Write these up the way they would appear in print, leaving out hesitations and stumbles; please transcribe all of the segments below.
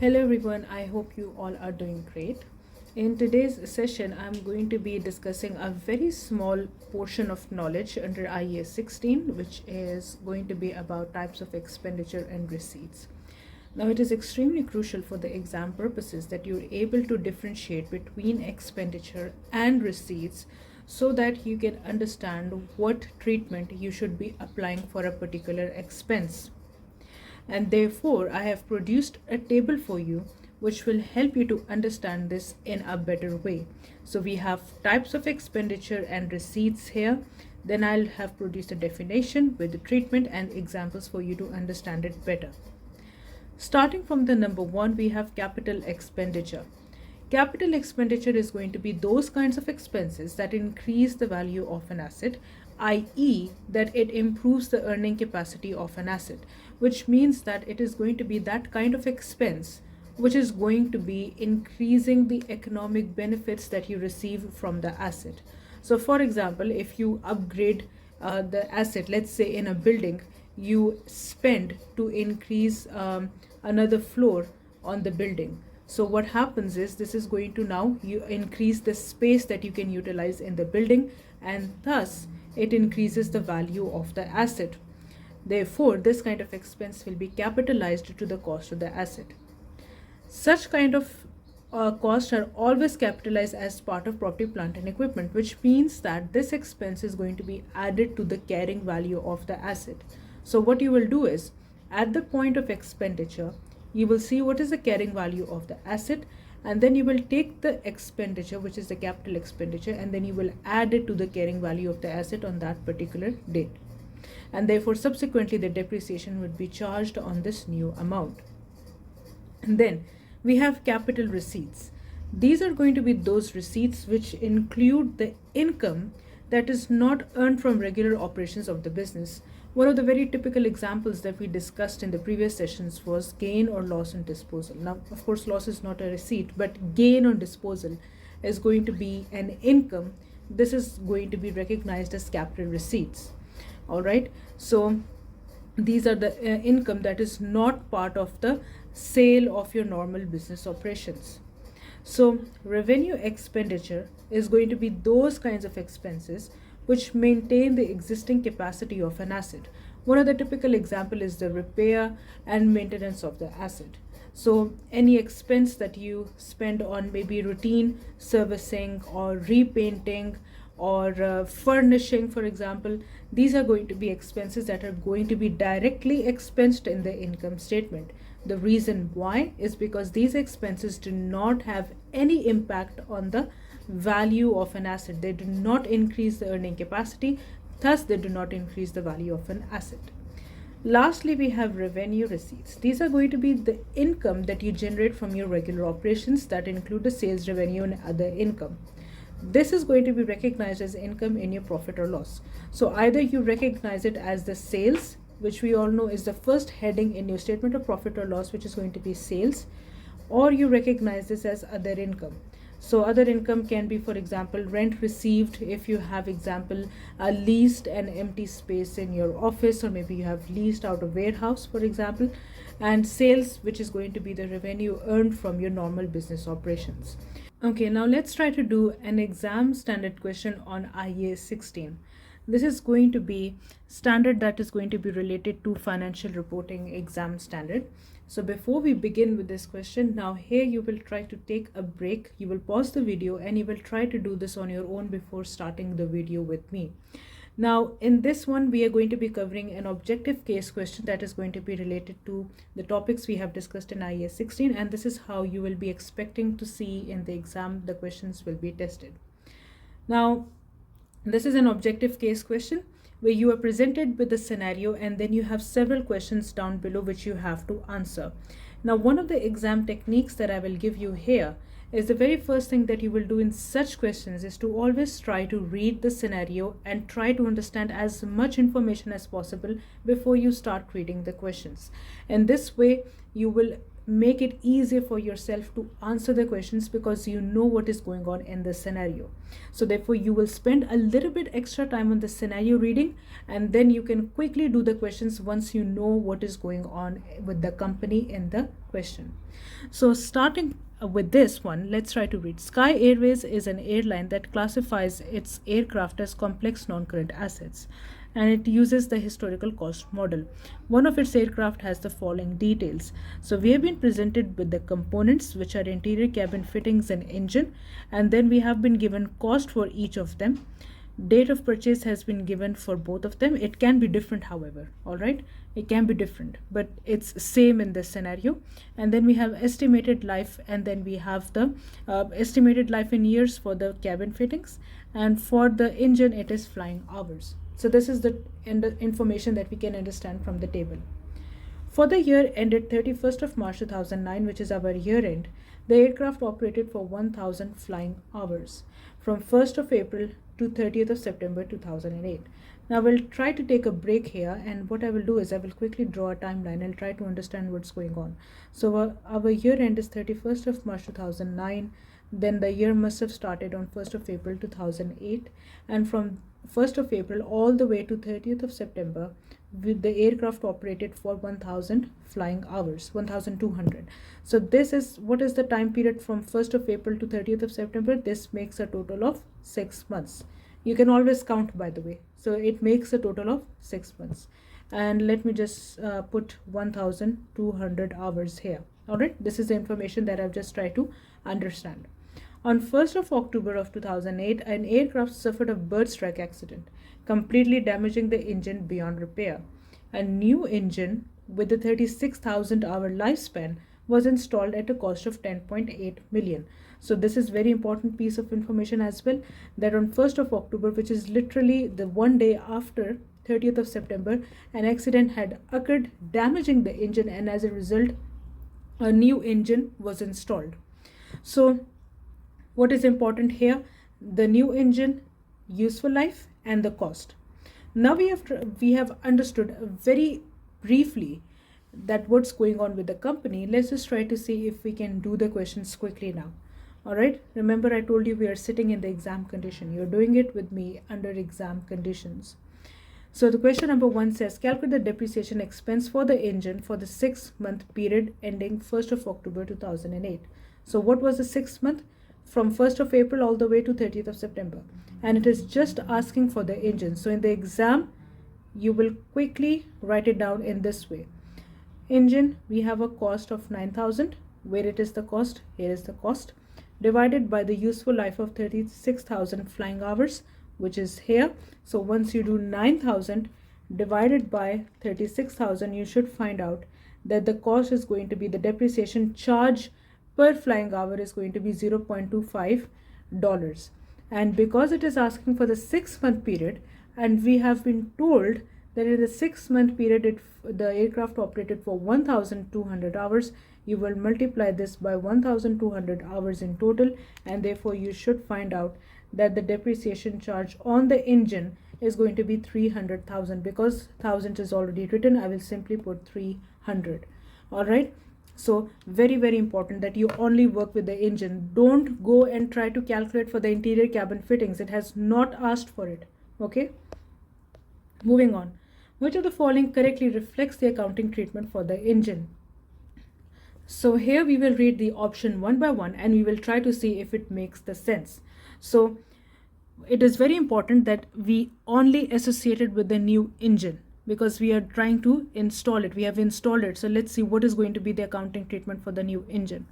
Hello everyone, I hope you all are doing great. In today's session, I'm going to be discussing a very small portion of knowledge under IAS 16, which is going to be about types of expenditure and receipts. Now, it is extremely crucial for the exam purposes that you're able to differentiate between expenditure and receipts so that you can understand what treatment you should be applying for a particular expense. And therefore I have produced a table for you which will help you to understand this in a better way. So we have types of expenditure and receipts here. Then I'll have produced a definition with the treatment and examples for you to understand it better. Starting from the number one, we have capital expenditure. Capital expenditure is going to be those kinds of expenses that increase the value of an asset, i.e., that it improves the earning capacity of an asset, which means that it is going to be that kind of expense which is going to be increasing the economic benefits that you receive from the asset. So, for example, if you upgrade the asset, let's say in a building, you spend to increase another floor on the building. So what happens is this is going to now you increase the space that you can utilize in the building, and thus it increases the value of the asset. Therefore, this kind of expense will be capitalized to the cost of the asset. Such kind of costs are always capitalized as part of property, plant and equipment, which means that this expense is going to be added to the carrying value of the asset. So what you will do is, at the point of expenditure, you will see what is the carrying value of the asset, and then you will take the expenditure, which is the capital expenditure, and then you will add it to the carrying value of the asset on that particular date. And therefore, subsequently, the depreciation would be charged on this new amount. And then we have capital receipts. These are going to be those receipts which include the income that is not earned from regular operations of the business. One of the very typical examples that we discussed in the previous sessions was gain or loss on disposal. Now, of course, loss is not a receipt, but gain on disposal is going to be an income. This is going to be recognized as capital receipts. All right. So these are the income that is not part of the sale of your normal business operations. So revenue expenditure is going to be those kinds of expenses which maintain the existing capacity of an asset. One of the typical example is the repair and maintenance of the asset. So any expense that you spend on maybe routine servicing or repainting or furnishing, for example, these are going to be expenses that are going to be directly expensed in the income statement. The reason why is because these expenses do not have any impact on the value of an asset. They do not increase the earning capacity, thus they do not increase the value of an asset. Lastly, we have revenue receipts. These are going to be the income that you generate from your regular operations that include the sales revenue and other income. This is going to be recognized as income in your profit or loss. So either you recognize it as the sales, which we all know is the first heading in your statement of profit or loss, which is going to be sales, or you recognize this as other income. So other income can be, for example, rent received if you have, example, leased an empty space in your office, or maybe you have leased out a warehouse, for example, and sales, which is going to be the revenue earned from your normal business operations. Okay, now let's try to do an exam standard question on IAS 16. This is going to be standard that is going to be related to financial reporting exam standard. So before we begin with this question, now here you will try to take a break. You will pause the video and you will try to do this on your own before starting the video with me. Now, in this one, we are going to be covering an objective case question that is going to be related to the topics we have discussed in IAS 16, and this is how you will be expecting to see in the exam the questions will be tested. Now, this is an objective case question where you are presented with a scenario and then you have several questions down below which you have to answer. Now, one of the exam techniques that I will give you here is the very first thing that you will do in such questions is to always try to read the scenario and try to understand as much information as possible before you start reading the questions. And this way you will make it easier for yourself to answer the questions because you know what is going on in the scenario. So therefore you will spend a little bit extra time on the scenario reading, and then you can quickly do the questions once you know what is going on with the company in the question. So starting with this one, let's try to read. Sky Airways is an airline that classifies its aircraft as complex non-current assets, and it uses the historical cost model. One of its aircraft has the following details. So we have been presented with the components, which are interior cabin fittings and engine, and then we have been given cost for each of them. Date of purchase has been given for both of them. It can be different, however, all right? It can be different, but it's same in this scenario. And then we have estimated life, and then we have the estimated life in years for the cabin fittings, and for the engine it is flying hours. So this is the information that we can understand from the table. For the year ended 31st of March 2009, which is our year end, the aircraft operated for 1,000 flying hours from 1st of April to 30th of September 2008. Now we'll try to take a break here, and what I will do is I will quickly draw a timeline and try to understand what's going on. So our year end is 31st of March 2009. Then the year must have started on 1st of April 2008, and from 1st of April all the way to 30th of September, with the aircraft operated for 1,000 flying hours, 1,200. So this is what is the time period from 1st of April to 30th of September. This makes a total of 6 months. You can always count, by the way. So it makes a total of 6 months. And let me just put 1,200 hours here. All right, this is the information that I've just tried to understand. On 1st of October of 2008, an aircraft suffered a bird strike accident, completely damaging the engine beyond repair. A new engine with a 36,000 hour lifespan was installed at a cost of 10.8 million. So this is very important piece of information as well, that on 1st of October, which is literally the one day after 30th of September, an accident had occurred damaging the engine, and as a result a new engine was installed. So what is important here? The new engine, useful life, and the cost. Now we have understood very briefly that what's going on with the company. Let's just try to see if we can do the questions quickly now. All right, remember I told you we are sitting in the exam condition. You're doing it with me under exam conditions. So the question number 1 says, calculate the depreciation expense for the engine for the 6-month period ending 1st of October 2008. So what was the 6th month? From 1st of April all the way to 30th of September. And it is just asking for the engine. So in the exam, you will quickly write it down in this way. Engine, we have a cost of 9,000. Where it is the cost? Here is the cost. Divided by the useful life of 36,000 flying hours, which is here. So once you do 9,000 divided by 36,000, you should find out that the cost is going to be, the depreciation charge per flying hour is going to be $0.25. And because it is asking for the 6-month period, and we have been told that in the 6-month period the aircraft operated for 1,200 hours, you will multiply this by 1,200 hours in total, and therefore you should find out that the depreciation charge on the engine is going to be 300,000. Because 1,000 is already written, I will simply put 300. All right. So very, very important that you only work with the engine. Don't go and try to calculate for the interior cabin fittings. It has not asked for it. Okay. Moving on. Which of the following correctly reflects the accounting treatment for the engine? So here we will read the option one by one, and we will try to see if it makes the sense. So it is very important that we only associate it with the new engine, because we are trying to install it. We have installed it. So let's see what is going to be the accounting treatment for the new engine.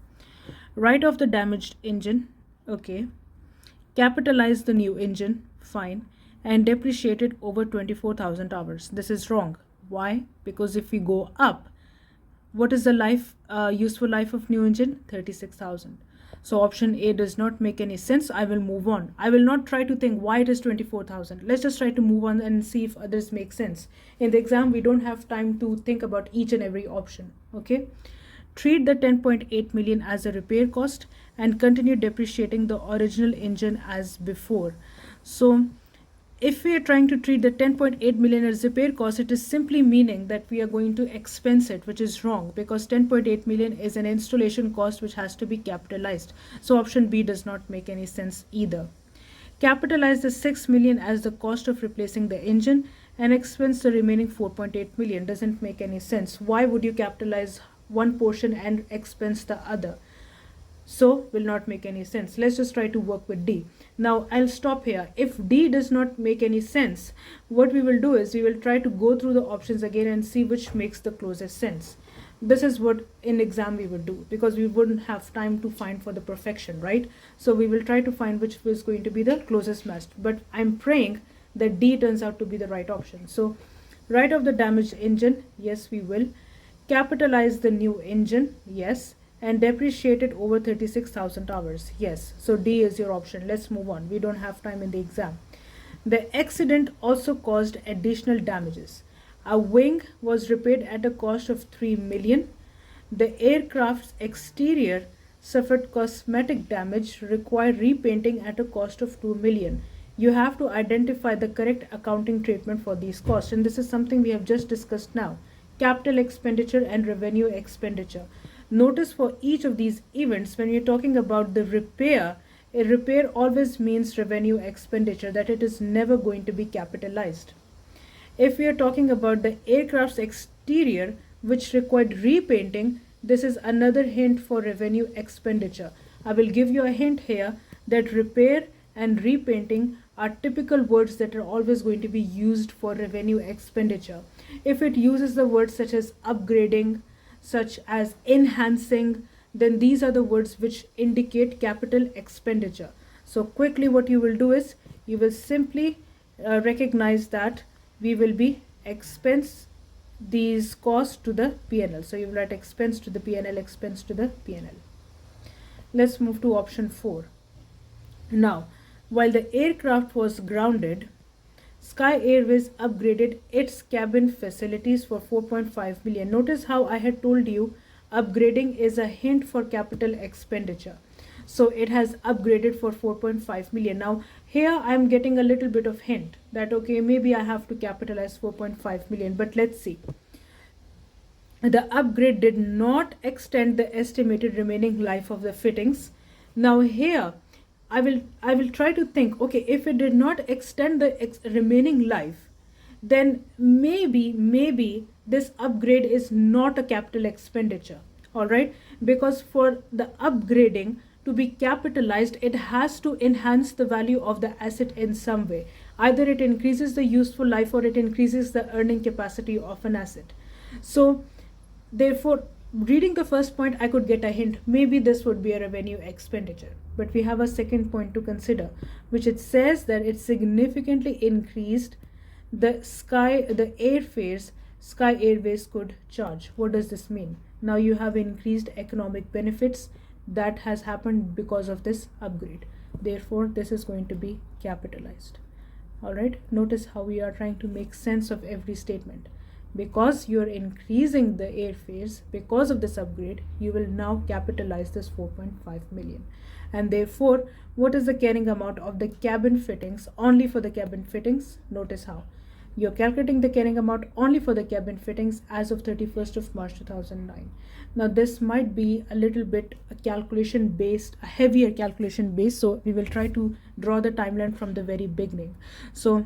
Write off the damaged engine. Okay. Capitalize the new engine. Fine. And depreciate it over 24,000 hours. This is wrong. Why? Because if we go up, what is the life, useful life of new engine? 36,000. So option A does not make any sense. I will move on. I will not try to think why it is 24,000. Let's just try to move on and see if others make sense. In the exam, we don't have time to think about each and every option. Okay. Treat the 10.8 million as a repair cost and continue depreciating the original engine as before. So if we are trying to treat the 10.8 million as repair cost, it is simply meaning that we are going to expense it, which is wrong, because 10.8 million is an installation cost which has to be capitalized. So option B does not make any sense either. Capitalize the 6 million as the cost of replacing the engine and expense the remaining 4.8 million doesn't make any sense. Why would you capitalize one portion and expense the other? So will not make any sense. Let's just try to work with D. Now I'll stop here. If D does not make any sense, what we will do is we will try to go through the options again and see which makes the closest sense. This is what in exam we would do, because we wouldn't have time to find for the perfection, right? So we will try to find which is going to be the closest match, but I'm praying that D turns out to be the right option. So write off the damaged engine, yes we will. Capitalize the new engine, yes. And depreciate it over 36,000 hours, yes. So D is your option. Let's move on, we don't have time in the exam. The accident also caused additional damages. A wing was repaired at a cost of 3 million. The aircraft's exterior suffered cosmetic damage, required repainting at a cost of 2 million. You have to identify the correct accounting treatment for these costs, and this is something we have just discussed now. Capital expenditure and revenue expenditure. Notice for each of these events, when we're talking about the repair, a repair always means revenue expenditure, that it is never going to be capitalized. If we are talking about the aircraft's exterior, which required repainting, this is another hint for revenue expenditure. I will give you a hint here that repair and repainting are typical words that are always going to be used for revenue expenditure. If it uses the words such as upgrading, such as enhancing, then these are the words which indicate capital expenditure. So quickly what you will do is you will simply recognize that we will be expense these costs to the P&L. So you will write expense to the P&L, expense to the P&L. Let's move to option 4. Now, while the aircraft was grounded, Sky Airways upgraded its cabin facilities for 4.5 million. Notice how I had told you upgrading is a hint for capital expenditure. So it has upgraded for 4.5 million. Now here I am getting a little bit of hint that okay, maybe I have to capitalize 4.5 million, but let's see. The upgrade did not extend the estimated remaining life of the fittings. Now here I will try to think, okay, if it did not extend the remaining life, then maybe this upgrade is not a capital expenditure, all right? Because for the upgrading to be capitalized, it has to enhance the value of the asset in some way. Either it increases the useful life or it increases the earning capacity of an asset. So therefore, reading the first point, I could get a hint. Maybe this would be a revenue expenditure. But we have a second point to consider, which it says that it significantly increased the airfares Sky Airways could charge. What does this mean? Now you have increased economic benefits that has happened because of this upgrade. Therefore, this is going to be capitalized. All right. Notice how we are trying to make sense of every statement. Because you're increasing the airfares because of this upgrade, you will now capitalize this 4.5 million. And therefore, what is the carrying amount of the cabin fittings only for the cabin fittings? Notice how you're calculating the carrying amount only for the cabin fittings as of 31st of March 2009. Now this might be a little bit a heavier calculation based, so we will try to draw the timeline from the very beginning. So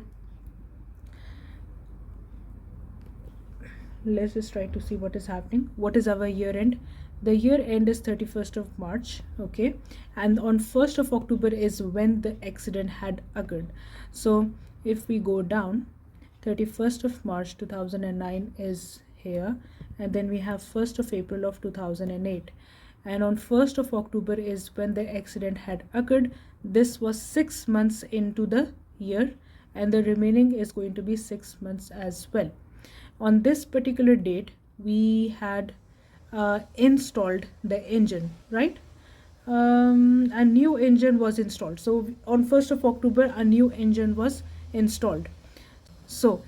let's just try to see what is happening. What is our year end? The year end is 31st of March, okay, and on 1st of October is when the accident had occurred. So if we go down, 31st of March 2009 is here, and then we have 1st of April of 2008, and on 1st of October is when the accident had occurred. This was 6 months into the year, and the remaining is going to be 6 months as well. On this particular date, we had installed the engine, right? A new engine was installed. So on 1st of October, a new engine was installed. So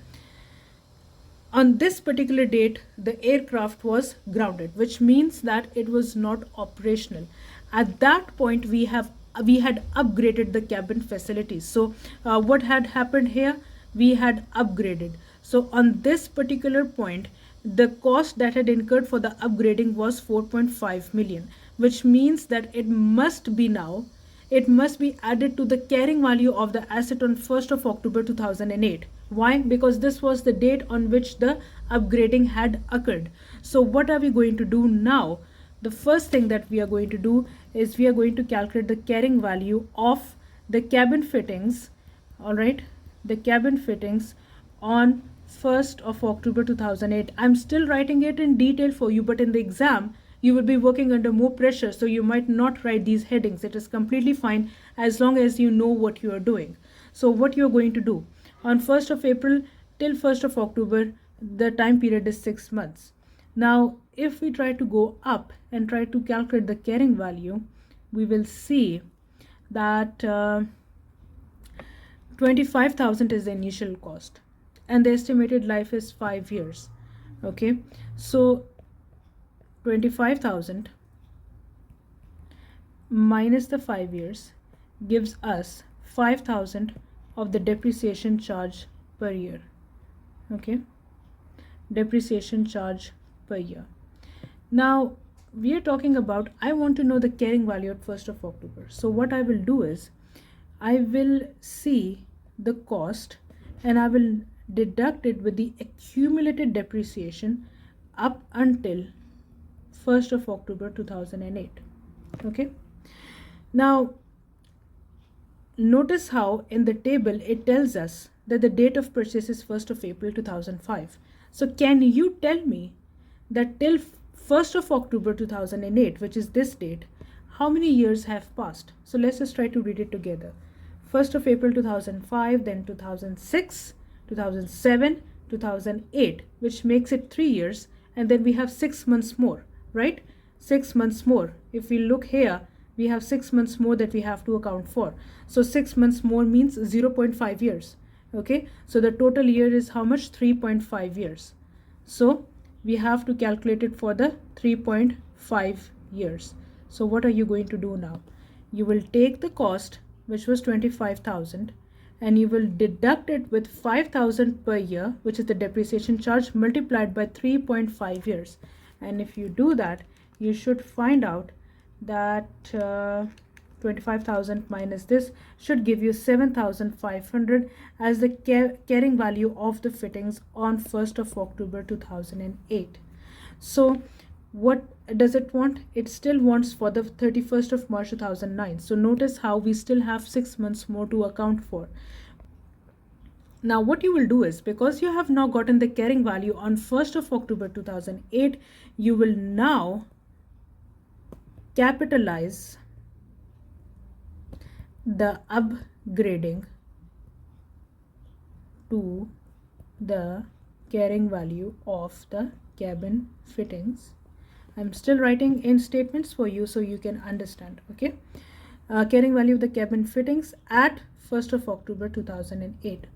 on this particular date, the aircraft was grounded, which means that it was not operational. At that point, we have we had upgraded the cabin facilities. So what had happened here? We had upgraded. So on this particular point, the cost that had incurred for the upgrading was 4.5 million, which means that it must be added to the carrying value of the asset on 1st of October 2008. Why? Because this was the date on which the upgrading had occurred. So what are we going to do now? The first thing that we are going to do is we are going to calculate the carrying value of the cabin fittings, all right, the cabin fittings on 1st of October 2008. I'm still writing it in detail for you, but in the exam, you will be working under more pressure, so you might not write these headings. It is completely fine as long as you know what you are doing. So what you are going to do, on 1st of April till 1st of October, the time period is 6 months. Now, if we try to go up and try to calculate the carrying value, we will see that 25,000 is the initial cost and the estimated life is 5 years. Okay, so 25,000 minus the 5 years gives us 5,000 of the depreciation charge per year. Okay, depreciation charge per year. Now we are talking about, I want to know the carrying value at 1st of October. So what I will do is I will see the cost and I will deduct it with the accumulated depreciation up until 1st of October 2008. Okay, now notice how in the table it tells us that the date of purchase is 1st of April 2005. So can you tell me that till 1st of October 2008, which is this date, how many years have passed? So let's just try to read it together. 1st of April 2005, then 2006, 2007, 2008, which makes it 3 years, and then we have 6 months more, right? 6 months more. If we look here, we have 6 months more that we have to account for. So 6 months more means 0.5 years. Okay, so the total year is how much? 3.5 years. So we have to calculate it for the 3.5 years. So what are you going to do now? You will take the cost, which was 25,000, and you will deduct it with 5,000 per year, which is the depreciation charge, multiplied by 3.5 years. And if you do that, you should find out that 25,000 minus this should give you 7,500 as the carrying value of the fittings on 1st of October 2008. So what does it want? It still wants for the 31st of March 2009. So notice how we still have 6 months more to account for. Now what you will do is, because you have now gotten the carrying value on 1st of October 2008, you will now capitalize the upgrading to the carrying value of the cabin fittings. I'm still writing in statements for you so you can understand. Okay, carrying value of the cabin fittings at 1st of October 2008.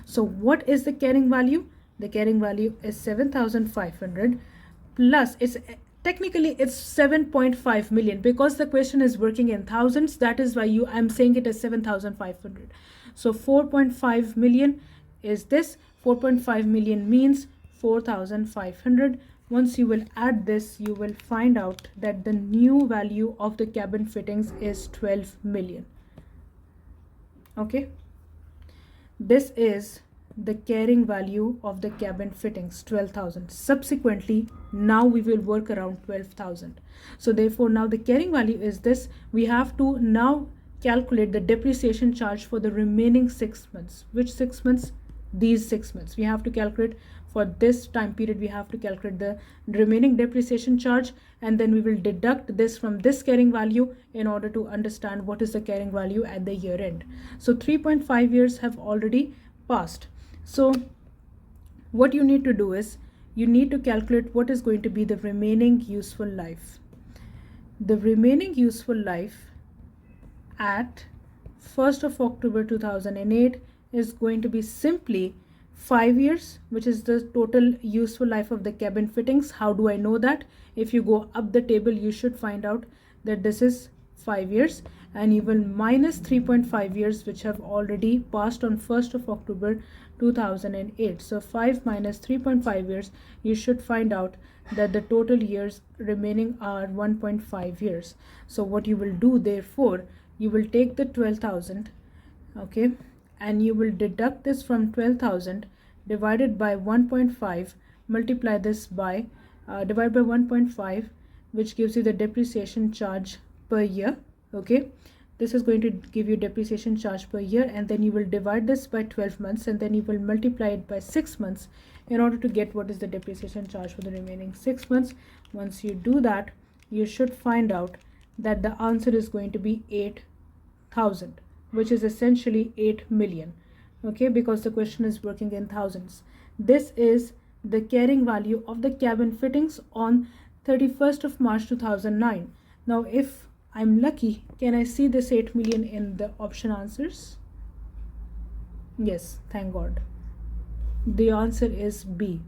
So what is the carrying value? The carrying value is 7,500 plus, it's technically it's 7.5 million because the question is working in thousands. That is why I'm saying it as 7,500. So 4.5 million is this. 4.5 million means 4,500. Once you will add this, you will find out that the new value of the cabin fittings is 12 million. Okay, this is the carrying value of the cabin fittings, 12,000. Subsequently, now we will work around 12,000. So therefore now the carrying value is this. We have to now calculate the depreciation charge for the remaining 6 months. Which 6 months? These 6 months. We have to calculate for this time period. We have to calculate the remaining depreciation charge, and then we will deduct this from this carrying value in order to understand what is the carrying value at the year end. So 3.5 years have already passed. So what you need to do is you need to calculate what is going to be the remaining useful life. The remaining useful life at 1st of October 2008 is going to be simply 5 years, which is the total useful life of the cabin fittings. How do I know that? If you go up the table, you should find out that this is 5 years, and you will minus 3.5 years which have already passed on 1st of October 2008. So 5 minus 3.5 years, you should find out that the total years remaining are 1.5 years. So what you will do, therefore, you will take the 12,000, okay, and you will deduct this from 12,000 divided by 1.5, multiply this by divide by 1.5, which gives you the depreciation charge per year. Okay, this is going to give you depreciation charge per year, and then you will divide this by 12 months, and then you will multiply it by 6 months in order to get what is the depreciation charge for the remaining 6 months. Once you do that, you should find out that the answer is going to be 8,000, which is essentially 8 million. Okay, because the question is working in thousands. This is the carrying value of the cabin fittings on 31st of March 2009. Now if I'm lucky, can I see this 8 million in the option answers? Yes, thank God. The answer is B.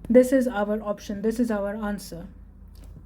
This is our option, this is our answer.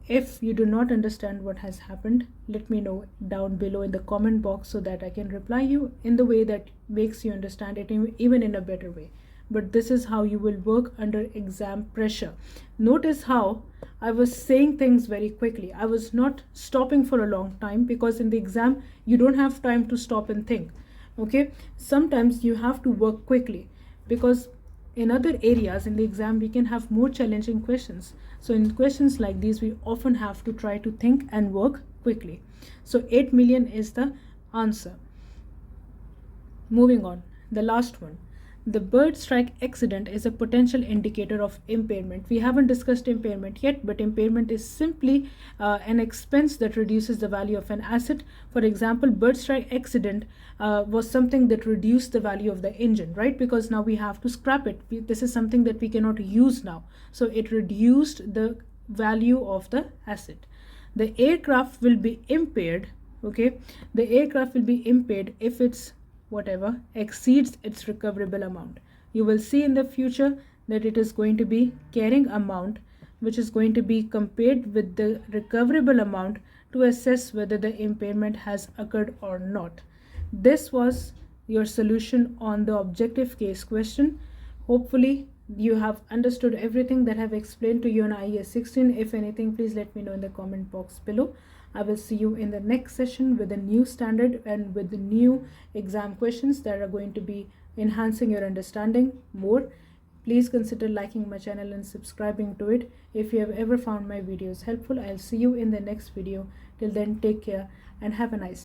If you do not understand what has happened, let me know down below in the comment box so that I can reply you in the way that makes you understand it even in a better way. But this is how you will work under exam pressure. Notice how I was saying things very quickly. I was not stopping for a long time, because in the exam you don't have time to stop and think. Okay, sometimes you have to work quickly, because in other areas in the exam we can have more challenging questions. So in questions like these, we often have to try to think and work quickly. So 8 million is the answer. Moving on, the last one. The bird strike accident is a potential indicator of impairment. We haven't discussed impairment yet, but impairment is simply an expense that reduces the value of an asset. For example, bird strike accident was something that reduced the value of the engine, right? Because now we have to scrap it. This is something that we cannot use now. So it reduced the value of the asset. The aircraft will be impaired, okay? The aircraft will be impaired if it's whatever exceeds its recoverable amount. You will see in the future that it is going to be carrying amount, which is going to be compared with the recoverable amount to assess whether the impairment has occurred or not. This was your solution on the objective case question. Hopefully you have understood everything that I have explained to you on IAS 16. If anything, please let me know in the comment box below. I will see you in the next session with a new standard and with the new exam questions that are going to be enhancing your understanding more. Please consider liking my channel and subscribing to it. If you have ever found my videos helpful, I'll see you in the next video. Till then, take care and have a nice day.